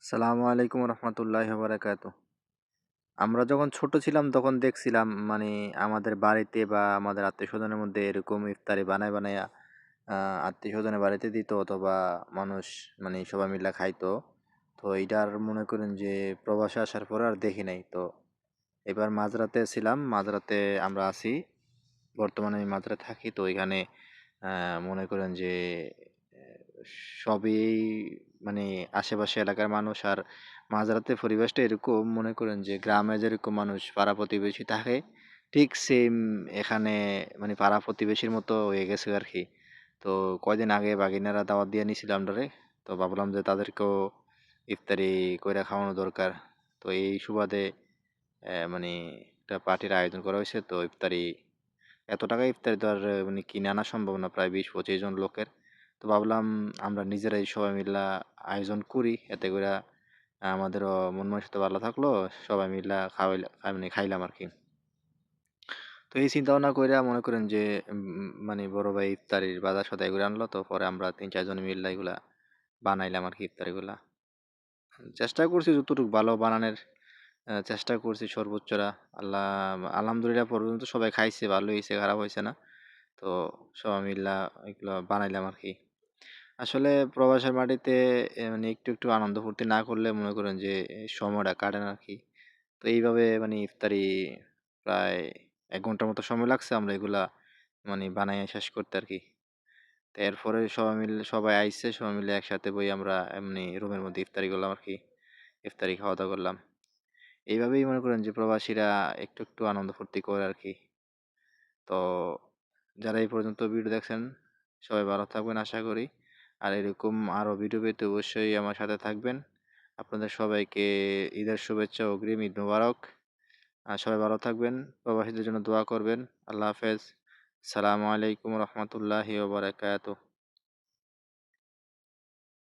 সালামু আলাইকুম রহমতুল্লাহি বারাকাতু। আমরা যখন ছোট ছিলাম তখন দেখছিলাম আমাদের বাড়িতে বা আমাদের আত্মীয়স্বজনের মধ্যে এরকম ইফতারি বানায় বানায়া আত্মীয়স্বজনের বাড়িতে দিত অথবা মানুষ সবাই মিলে খাইতো। তো এইটার মনে করেন যে প্রবাসে আসার পর আর দেখি নাই। তো এবার মাঝরাতে ছিলাম, মাঝরাতে আমরা আছি, বর্তমানে আমি মাঝরাতে থাকি। তো এখানে মনে করেন যে সবই মানে আশেপাশে এলাকার মানুষ আর মাঝরাতে পরিবেশটা এরকম, মনে করেন যে গ্রামে যেরকম মানুষ পাড়া প্রতিবেশী থাকে ঠিক সেম এখানে পাড়া প্রতিবেশীর মতো হয়ে গেছে আর কি। তো কয়দিন আগে বাগিনারা দাওয়াত দিয়ে নিছিল আমরারে। তো ভাবলাম যে তাদেরকেও ইফতারি কইরা খাওয়ানো দরকার। তো এই সুবাদে একটা পার্টির আয়োজন করা হয়েছে। তো ইফতারি, এত টাকা ইফতারি তো আর কিনে আনা সম্ভব না, প্রায় 20-25 জন লোকের। তো ভাবলাম আমরা নিজেরাই সবাই মিল্লা আয়োজন করি, এতে করে আমাদেরও মন মানসিকতা ভালো থাকলো, সবাই মিল্লা খাওয়াইলা খাইলাম আর কি। তো এই চিন্তা ভাবনা কইরা মনে করেন যে বড় ভাই ইফতারির বাজার সদাই করে আনলো। তো পরে আমরা 3-4 জন মিল্লা এগুলা বানাইলাম আর কি, ইফতারিগুলা। চেষ্টা করছি যতটুকু ভালো বানানোর, চেষ্টা করছি সর্বোচ্চরা। আল্লাহ আলহামদুলিল্লাহ পর্যন্ত সবাই খাইছে, ভালো হয়েছে, খারাপ হয়েছে না। তো সবাই মিল্লা এগুলো বানাইলাম আর কি। আসলে প্রবাসের মাটিতে একটু একটু আনন্দ ফুর্তি না করলে মনে করেন যে সময়টা কাটে না আর কি। তো এইভাবে ইফতারি প্রায় 1 ঘন্টার মতো সময় লাগছে আমরা এগুলা বানাই শেষ করতে আর কি। তো এরপরে সবাই আইছে, সবাই মিলে একসাথে বই আমরা এমনি রুমের মধ্যে ইফতারি করলাম আর কি। ইফতারি খাওয়া দাওয়া করলাম। এইভাবেই মনে করেন যে প্রবাসীরা একটু একটু আনন্দ ফুর্তি করে আর কি। তো যারা এই পর্যন্ত ভিডিও দেখছেন সবাই ভালো থাকবেন আশা করি। আর এরকম আরো ভিডিও পেতে অবশ্যই আমার সাথে থাকবেন। আপনাদের সবাইকে ঈদের শুভেচ্ছা, অগ্রিম ঈদ মোবারক। আর সবাই ভালো থাকবেন, প্রবাসীদের জন্য দোয়া করবেন। আল্লাহ হাফেজ। সালামু আলাইকুম রহমতুল্লাহি ওয়া বারাকাতুহু।